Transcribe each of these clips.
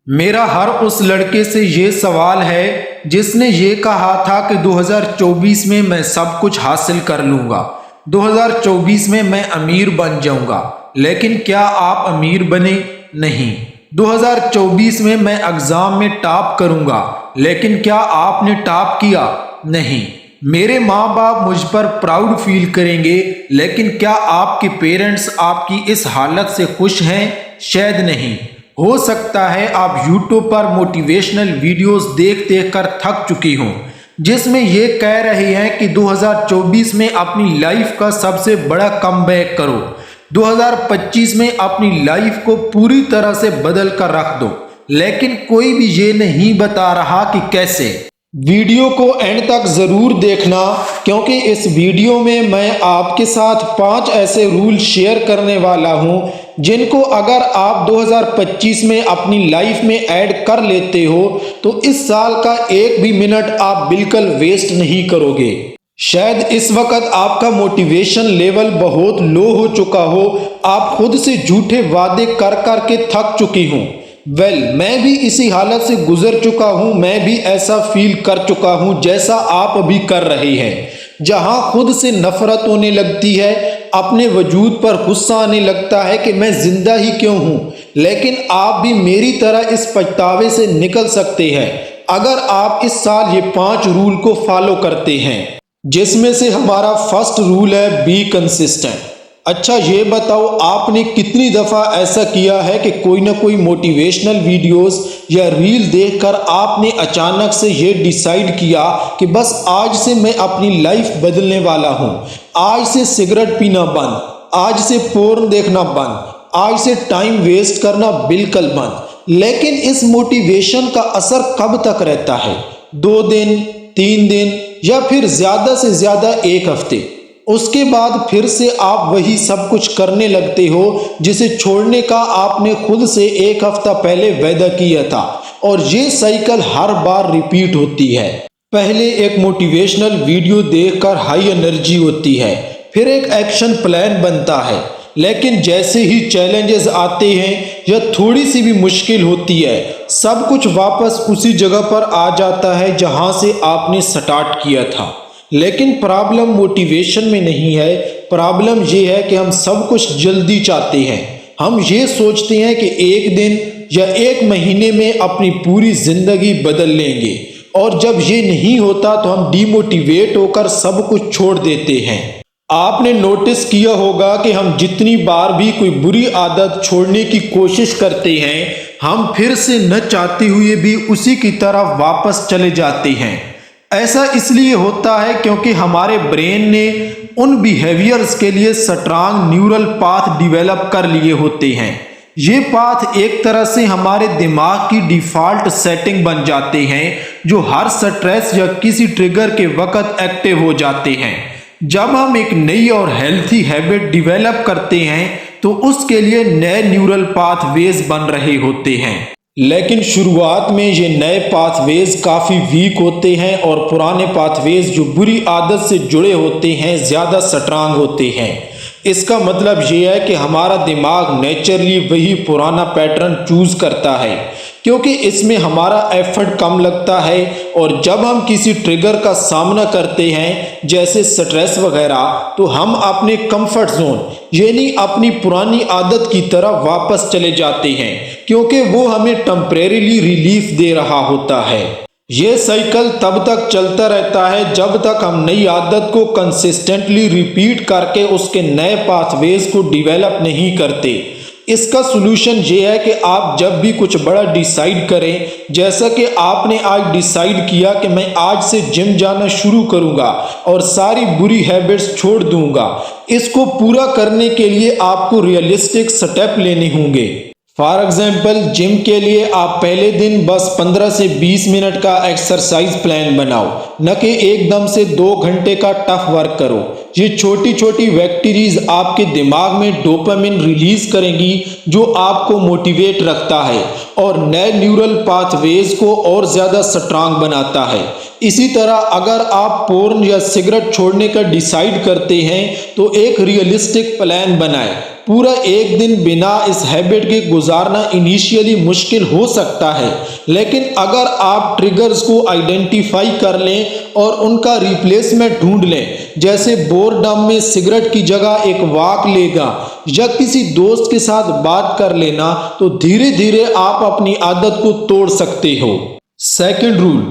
मेरा हर उस लड़के से ये सवाल है जिसने ये कहा था कि 2024 में मैं सब कुछ हासिल कर लूँगा, 2024 में मैं अमीर बन जाऊँगा। लेकिन क्या आप अमीर बने? नहीं। 2024 में मैं एग्ज़ाम में टॉप करूँगा, लेकिन क्या आपने टॉप किया? नहीं। मेरे माँ बाप मुझ पर प्राउड फील करेंगे, लेकिन क्या आपके पेरेंट्स आपकी इस हालत से खुश हैं? शायद नहीं। हो सकता है आप यूट्यूब पर मोटिवेशनल वीडियोस देख देख कर थक चुकी हों, जिसमें ये कह रहे हैं कि 2024 में अपनी लाइफ का सबसे बड़ा कमबैक करो, 2025 में अपनी लाइफ को पूरी तरह से बदल कर रख दो, लेकिन कोई भी ये नहीं बता रहा कि कैसे। वीडियो को एंड तक ज़रूर देखना, क्योंकि इस वीडियो में मैं आपके साथ 5 ऐसे रूल शेयर करने वाला हूं जिनको अगर आप 2025 में अपनी लाइफ में ऐड कर लेते हो तो इस साल का एक भी मिनट आप बिल्कुल वेस्ट नहीं करोगे। शायद इस वक्त आपका मोटिवेशन लेवल बहुत लो हो चुका हो, आप खुद से झूठे वादे कर कर के थक चुकी हूँ। मैं भी इसी हालत से गुजर चुका हूँ, मैं भी ऐसा फील कर चुका हूँ जैसा आप अभी कर रहे हैं, जहाँ खुद से नफरत होने लगती है, अपने वजूद पर गुस्सा आने लगता है कि मैं जिंदा ही क्यों हूँ। लेकिन आप भी मेरी तरह इस पछतावे से निकल सकते हैं अगर आप इस साल ये 5 रूल को फॉलो करते हैं, जिसमें से हमारा फर्स्ट रूल है बी कंसिस्टेंट। अच्छा ये बताओ, आपने कितनी दफ़ा ऐसा किया है कि कोई ना कोई मोटिवेशनल वीडियोस या रील देखकर आपने अचानक से ये डिसाइड किया कि बस आज से मैं अपनी लाइफ बदलने वाला हूँ, आज से सिगरेट पीना बंद, आज से पोर्न देखना बंद, आज से टाइम वेस्ट करना बिल्कुल बंद। लेकिन इस मोटिवेशन का असर कब तक रहता है? 2 दिन, 3 दिन या फिर ज़्यादा से ज़्यादा 1 हफ्ते। उसके बाद फिर से आप वही सब कुछ करने लगते हो जिसे छोड़ने का आपने खुद से 1 हफ्ता पहले वादा किया था, और ये साइकिल हर बार रिपीट होती है। पहले एक मोटिवेशनल वीडियो देखकर हाई एनर्जी होती है, फिर एक एक्शन प्लान बनता है, लेकिन जैसे ही चैलेंजेस आते हैं या थोड़ी सी भी मुश्किल होती है, सब कुछ वापस उसी जगह पर आ जाता है जहां से आपने स्टार्ट किया था। लेकिन प्रॉब्लम मोटिवेशन में नहीं है, प्रॉब्लम ये है कि हम सब कुछ जल्दी चाहते हैं। हम ये सोचते हैं कि 1 दिन या 1 महीने में अपनी पूरी जिंदगी बदल लेंगे, और जब ये नहीं होता तो हम डिमोटिवेट होकर सब कुछ छोड़ देते हैं। आपने नोटिस किया होगा कि हम जितनी बार भी कोई बुरी आदत छोड़ने की कोशिश करते हैं, हम फिर से न चाहते हुए भी उसी की तरफ वापस चले जाते हैं। ऐसा इसलिए होता है क्योंकि हमारे ब्रेन ने उन बिहेवियर्स के लिए स्ट्रांग न्यूरल पाथ डिवेलप कर लिए होते हैं। ये पाथ एक तरह से हमारे दिमाग की डिफ़ॉल्ट सेटिंग बन जाते हैं, जो हर स्ट्रेस या किसी ट्रिगर के वक्त एक्टिव हो जाते हैं। जब हम एक नई और हेल्थी हैबिट डिवेलप करते हैं तो उसके लिए नए न्यूरल पाथवेज बन रहे होते हैं, लेकिन शुरुआत में ये नए पाथवेज काफ़ी वीक होते हैं और पुराने पाथवेज जो बुरी आदत से जुड़े होते हैं ज़्यादा स्ट्रांग होते हैं। इसका मतलब ये है कि हमारा दिमाग नेचुरली वही पुराना पैटर्न चूज़ करता है, क्योंकि इसमें हमारा एफर्ट कम लगता है, और जब हम किसी ट्रिगर का सामना करते हैं जैसे स्ट्रेस वगैरह, तो हम अपने कंफर्ट जोन यानी अपनी पुरानी आदत की तरफ वापस चले जाते हैं, क्योंकि वो हमें टेम्परेरीली रिलीफ दे रहा होता है। ये साइकिल तब तक चलता रहता है जब तक हम नई आदत को कंसिस्टेंटली रिपीट करके उसके नए पाथवेज को डिवेलप नहीं करते। इसका सलूशन ये है कि आप जब भी कुछ बड़ा डिसाइड करें, जैसा कि आपने आज डिसाइड किया कि मैं आज से जिम जाना शुरू करूंगा और सारी बुरी हैबिट्स छोड़ दूंगा, इसको पूरा करने के लिए आपको रियलिस्टिक स्टेप लेने होंगे। फॉर एग्जाम्पल, जिम के लिए आप पहले दिन बस 15 से 20 मिनट का एक्सरसाइज प्लान बनाओ, न कि एकदम से 2 घंटे का टफ वर्क करो। ये छोटी छोटी विक्ट्रीज आपके दिमाग में डोपामिन रिलीज करेंगी, जो आपको मोटिवेट रखता है और नए न्यूरल पाथवेज को और ज़्यादा स्ट्रांग बनाता है। इसी तरह अगर आप पोर्न या सिगरेट छोड़ने का डिसाइड करते हैं तो एक रियलिस्टिक प्लान बनाएं, पूरा एक दिन बिना इस हैबिट के गुजारना इनिशियली मुश्किल हो सकता है, लेकिन अगर आप ट्रिगर्स को आइडेंटिफाई कर लें और उनका रिप्लेसमेंट ढूंढ लें, जैसे बोरडम में सिगरेट की जगह एक वॉक लेगा या किसी दोस्त के साथ बात कर लेना, तो धीरे धीरे आप अपनी आदत को तोड़ सकते हो। Second rule,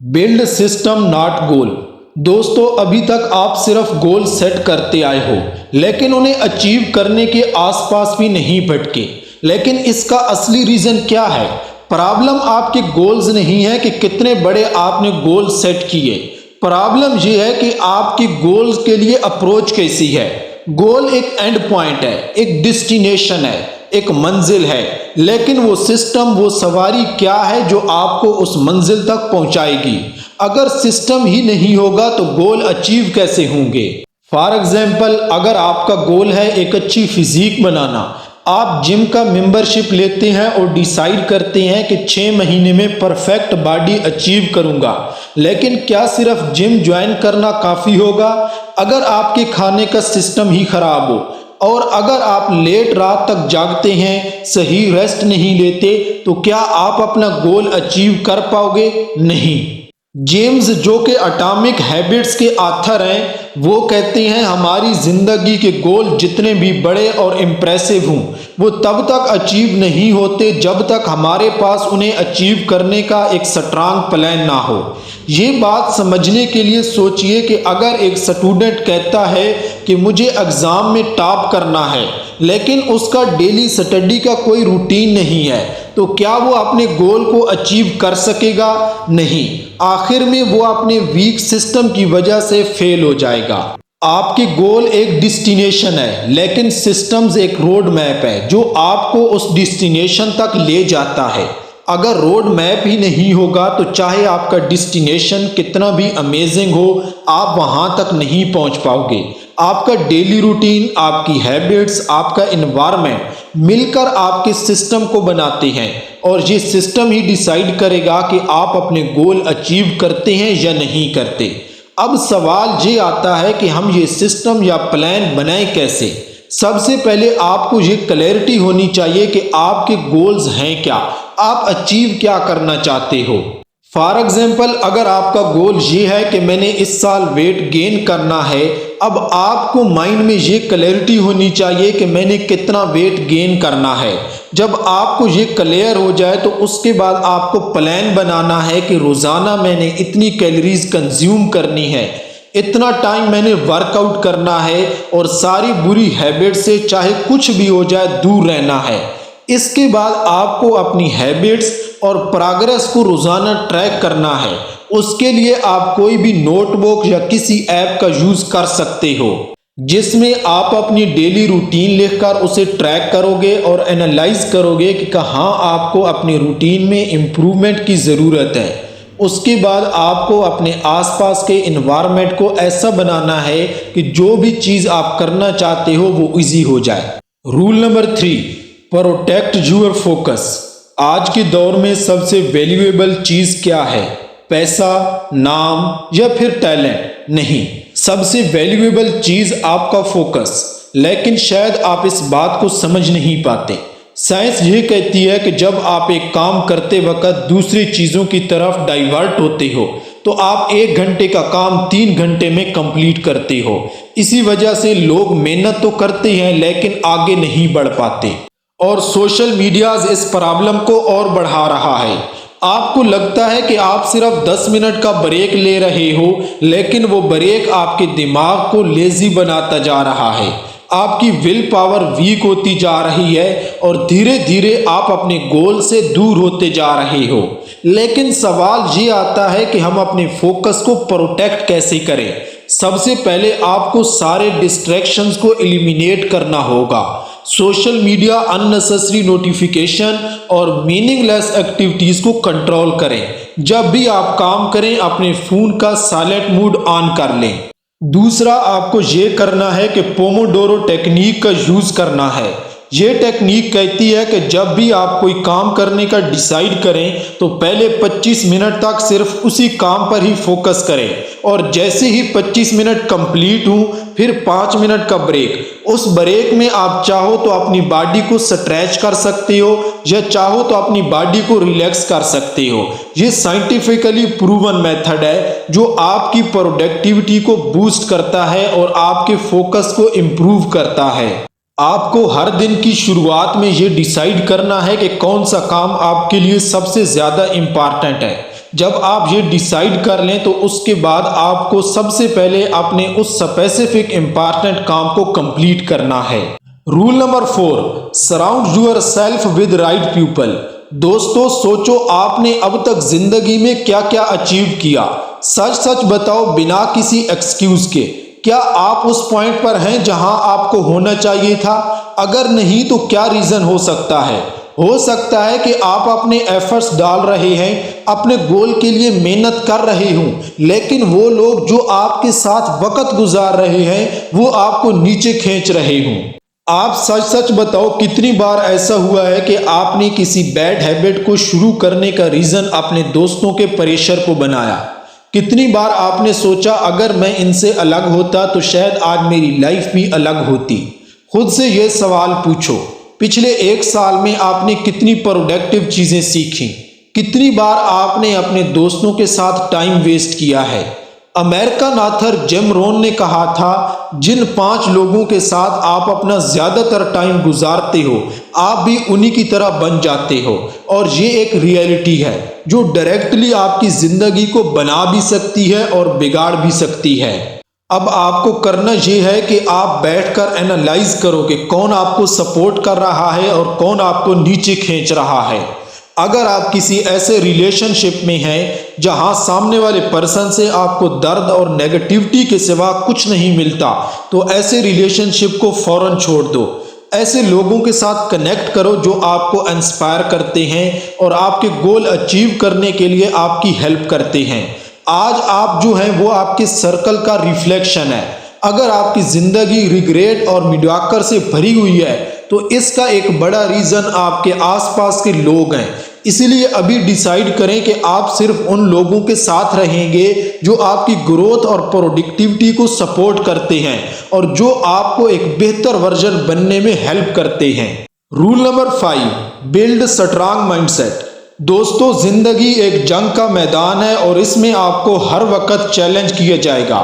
build system not गोल। दोस्तों, अभी तक आप सिर्फ गोल सेट करते आए हो, लेकिन उन्हें अचीव करने के आसपास भी नहीं भटके। लेकिन इसका असली रीजन क्या है? प्रॉब्लम आपके गोल्स नहीं है कि कितने बड़े आपने गोल सेट किए। प्रॉब्लम यह है कि आपकी गोल्स के लिए अप्रोच कैसी है। गोल एक एंड पॉइंट है, एक डेस्टिनेशन है, एक मंजिल है, लेकिन वो सिस्टम, वो सवारी क्या है जो आपको उस मंजिल तक पहुंचाएगी। अगर सिस्टम ही नहीं होगा तो गोल अचीव कैसे होंगे? फॉर एग्जाम्पल, अगर आपका गोल है एक अच्छी फिजिक बनाना, आप जिम का मेंबरशिप लेते हैं और डिसाइड करते हैं कि 6 महीने में परफेक्ट बॉडी अचीव करूंगा, लेकिन क्या सिर्फ जिम ज्वाइन करना काफ़ी होगा? अगर आपके खाने का सिस्टम ही खराब हो और अगर आप लेट रात तक जागते हैं, सही रेस्ट नहीं लेते, तो क्या आप अपना गोल अचीव कर पाओगे? नहीं। जेम्स, जो कि एटॉमिक हैबिट्स के ऑथर हैं, वो कहते हैं हमारी जिंदगी के गोल जितने भी बड़े और इम्प्रेसिव हों, वो तब तक अचीव नहीं होते जब तक हमारे पास उन्हें अचीव करने का एक स्ट्रांग प्लान ना हो। ये बात समझने के लिए सोचिए कि अगर एक स्टूडेंट कहता है कि मुझे एग्ज़ाम में टॉप करना है, लेकिन उसका डेली स्टडी का कोई रूटीन नहीं है, तो क्या वो अपने गोल को अचीव कर सकेगा? नहीं। आखिर में वो अपने वीक सिस्टम की वजह से फेल हो जाएगा। आपके गोल एक डेस्टिनेशन है, लेकिन सिस्टम्स एक रोड मैप है जो आपको उस डेस्टिनेशन तक ले जाता है। अगर रोड मैप ही नहीं होगा तो चाहे आपका डेस्टिनेशन कितना भी अमेजिंग हो, आप वहां तक नहीं पहुंच पाओगे। आपका डेली रूटीन, आपकी हैबिट्स, आपका इन्वायरमेंट मिलकर आपके सिस्टम को बनाते हैं और ये सिस्टम ही डिसाइड करेगा कि आप अपने गोल अचीव करते हैं या नहीं करते। अब सवाल ये आता है कि हम ये सिस्टम या प्लान बनाएं कैसे? सबसे पहले आपको ये क्लैरिटी होनी चाहिए कि आपके गोल्स हैं क्या, आप अचीव क्या करना चाहते हो। फॉर एग्जाम्पल, अगर आपका गोल ये है कि मैंने इस साल वेट गेन करना है, अब आपको माइंड में ये क्लैरिटी होनी चाहिए कि मैंने कितना वेट गेन करना है। जब आपको ये क्लियर हो जाए तो उसके बाद आपको प्लान बनाना है कि रोज़ाना मैंने इतनी कैलोरीज कंज्यूम करनी है, इतना टाइम मैंने वर्कआउट करना है और सारी बुरी हैबिट से चाहे कुछ भी हो जाए दूर रहना है। इसके बाद आपको अपनी हैबिट्स और प्रोग्रेस को रोज़ाना ट्रैक करना है। उसके लिए आप कोई भी नोटबुक या किसी ऐप का यूज़ कर सकते हो, जिसमें आप अपनी डेली रूटीन लिखकर उसे ट्रैक करोगे और एनालाइज करोगे कि कहाँ आपको अपनी रूटीन में इम्प्रूवमेंट की ज़रूरत है। उसके बाद आपको अपने आसपास के इन्वायरमेंट को ऐसा बनाना है कि जो भी चीज़ आप करना चाहते हो वो इजी हो जाए। Rule number 3, protect your focus. आज के दौर में सबसे वैल्यूएबल चीज़ क्या है? पैसा, नाम या फिर टैलेंट? नहीं, सबसे वैल्यूएबल चीज़ आपका फोकस। लेकिन शायद आप इस बात को समझ नहीं पाते। साइंस ये कहती है कि जब आप एक काम करते वक्त दूसरी चीज़ों की तरफ डाइवर्ट होते हो तो आप 1 घंटे का काम 3 घंटे में कंप्लीट करते हो। इसी वजह से लोग मेहनत तो करते हैं लेकिन आगे नहीं बढ़ पाते। और सोशल मीडिया इस प्रॉब्लम को और बढ़ा रहा है। आपको लगता है कि आप सिर्फ 10 मिनट का ब्रेक ले रहे हो, लेकिन वो ब्रेक आपके दिमाग को लेजी बनाता जा रहा है। आपकी विल पावर वीक होती जा रही है और धीरे धीरे आप अपने गोल से दूर होते जा रहे हो। लेकिन सवाल ये आता है कि हम अपने फोकस को प्रोटेक्ट कैसे करें। सबसे पहले आपको सारे डिस्ट्रैक्शंस को एलिमिनेट करना होगा। सोशल मीडिया, अननेसेसरी नोटिफिकेशन और मीनिंगलेस एक्टिविटीज़ को कंट्रोल करें। जब भी आप काम करें अपने फ़ोन का साइलेंट मोड ऑन कर लें। दूसरा, आपको ये करना है कि पोमोडोरो टेक्निक का यूज़ करना है। ये टेक्निक कहती है कि जब भी आप कोई काम करने का डिसाइड करें तो पहले 25 मिनट तक सिर्फ उसी काम पर ही फोकस करें और जैसे ही 25 मिनट कंप्लीट हों फिर 5 मिनट का ब्रेक। उस ब्रेक में आप चाहो तो अपनी बॉडी को स्ट्रेच कर सकते हो या चाहो तो अपनी बॉडी को रिलैक्स कर सकते हो। ये साइंटिफिकली प्रूवन मेथड है जो आपकी प्रोडक्टिविटी को बूस्ट करता है और आपके फोकस को इम्प्रूव करता है। आपको हर दिन की शुरुआत में ये डिसाइड करना है कि कौन सा काम आपके लिए सबसे ज़्यादा इम्पॉर्टेंट है। जब आप ये डिसाइड कर लें तो उसके बाद आपको सबसे पहले अपने उस स्पेसिफिक इम्पॉर्टेंट काम को कंप्लीट करना है। Rule number 4, surround yourself with right people. दोस्तों सोचो आपने अब तक जिंदगी में क्या क्या अचीव किया। सच सच बताओ बिना किसी एक्सक्यूज के, क्या आप उस पॉइंट पर हैं जहां आपको होना चाहिए था? अगर नहीं तो क्या रीजन हो सकता है? हो सकता है कि आप अपने एफर्ट्स डाल रहे हैं, अपने गोल के लिए मेहनत कर रहे हों, लेकिन वो लोग जो आपके साथ वक्त गुजार रहे हैं वो आपको नीचे खींच रहे हों। आप सच सच बताओ कितनी बार ऐसा हुआ है कि आपने किसी बैड हैबिट को शुरू करने का रीजन अपने दोस्तों के प्रेशर को बनाया? कितनी बार आपने सोचा अगर मैं इनसे अलग होता तो शायद आज मेरी लाइफ भी अलग होती? खुद से ये सवाल पूछो, पिछले 1 साल में आपने कितनी प्रोडक्टिव चीजें सीखी? कितनी बार आपने अपने दोस्तों के साथ टाइम वेस्ट किया है? अमेरिकन ऑथर जिम रोहन ने कहा था, जिन 5 लोगों के साथ आप अपना ज्यादातर टाइम गुजारते हो आप भी उन्हीं की तरह बन जाते हो। और ये एक रियलिटी है जो डायरेक्टली आपकी जिंदगी को बना भी सकती है और बिगाड़ भी सकती है। अब आपको करना ये है कि आप बैठकर एनालाइज करो कि कौन आपको सपोर्ट कर रहा है और कौन आपको नीचे खींच रहा है। अगर आप किसी ऐसे रिलेशनशिप में हैं जहां सामने वाले पर्सन से आपको दर्द और नेगेटिविटी के सिवा कुछ नहीं मिलता तो ऐसे रिलेशनशिप को फौरन छोड़ दो। ऐसे लोगों के साथ कनेक्ट करो जो आपको इंस्पायर करते हैं और आपके गोल अचीव करने के लिए आपकी हेल्प करते हैं। आज आप जो हैं वो आपके सर्कल का रिफ्लेक्शन है। अगर आपकी जिंदगी रिग्रेट और मीडियोकर से भरी हुई है तो इसका एक बड़ा रीजन आपके आसपास के लोग हैं। इसीलिए अभी डिसाइड करें कि आप सिर्फ उन लोगों के साथ रहेंगे जो आपकी ग्रोथ और प्रोडक्टिविटी को सपोर्ट करते हैं और जो आपको एक बेहतर वर्जन बनने में हेल्प करते हैं। Rule number 5, build strong mindset. दोस्तों जिंदगी एक जंग का मैदान है और इसमें आपको हर वक्त चैलेंज किया जाएगा।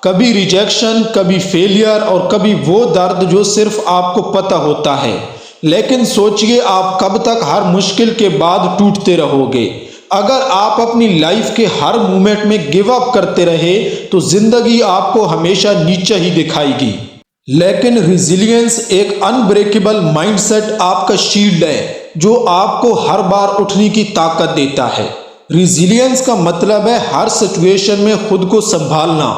कभी रिजेक्शन, कभी फेलियर और कभी वो दर्द जो सिर्फ आपको पता होता है। लेकिन सोचिए आप कब तक हर मुश्किल के बाद टूटते रहोगे? अगर आप अपनी लाइफ के हर मोमेंट में गिव अप करते रहे तो जिंदगी आपको हमेशा नीचे ही दिखाएगी। लेकिन रिजिलियंस एक अनब्रेकेबल माइंडसेट आपका शील्ड है जो आपको हर बार उठने की ताकत देता है। रिजिलियंस का मतलब है हर सिचुएशन में खुद को संभालना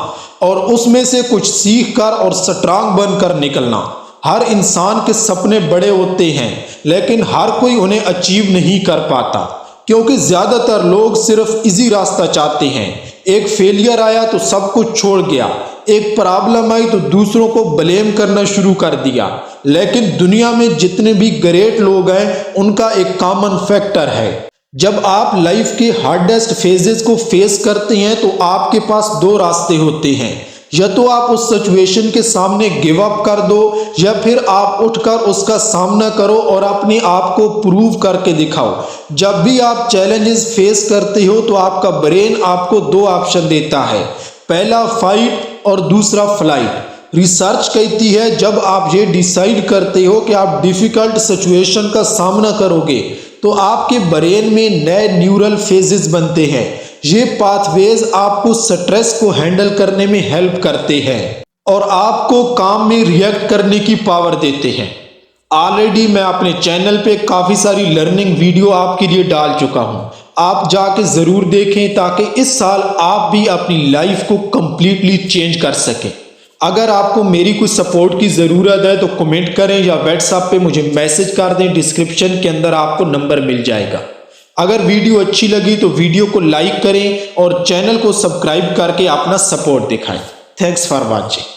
और उसमें से कुछ सीख कर और स्ट्रांग बनकर निकलना। हर इंसान के सपने बड़े होते हैं लेकिन हर कोई उन्हें अचीव नहीं कर पाता क्योंकि ज्यादातर लोग सिर्फ इजी रास्ता चाहते हैं। एक फेलियर आया तो सब कुछ छोड़ गया, एक प्रॉब्लम आई तो दूसरों को ब्लेम करना शुरू कर दिया। लेकिन दुनिया में जितने भी ग्रेट लोग हैं उनका एक कॉमन फैक्टर है, जब आप लाइफ के हार्डेस्ट फेजेस को फेस करते हैं तो आपके पास 2 रास्ते होते हैं। या तो आप उस सिचुएशन के सामने गिव अप कर दो या फिर आप उठकर उसका सामना करो और अपने आप को प्रूव करके दिखाओ। जब भी आप चैलेंजेस फेस करते हो तो आपका ब्रेन आपको 2 ऑप्शन देता है, पहला फाइट और दूसरा फ्लाइट। रिसर्च कहती है जब आप ये डिसाइड करते हो कि आप डिफिकल्ट सिचुएशन का सामना करोगे तो आपके ब्रेन में नए न्यूरल फेजेस बनते हैं। ये पाथवेज आपको स्ट्रेस को हैंडल करने में हेल्प करते हैं और आपको काम में रिएक्ट करने की पावर देते हैं। ऑलरेडी मैं अपने चैनल पे काफ़ी सारी लर्निंग वीडियो आपके लिए डाल चुका हूँ, आप जाके ज़रूर देखें ताकि इस साल आप भी अपनी लाइफ को कंप्लीटली चेंज कर सकें। अगर आपको मेरी कुछ सपोर्ट की ज़रूरत है तो कमेंट करें या व्हाट्सएप पे मुझे मैसेज कर दें, डिस्क्रिप्शन के अंदर आपको नंबर मिल जाएगा। अगर वीडियो अच्छी लगी तो वीडियो को लाइक करें और चैनल को सब्सक्राइब करके अपना सपोर्ट दिखाएं। Thanks for watching.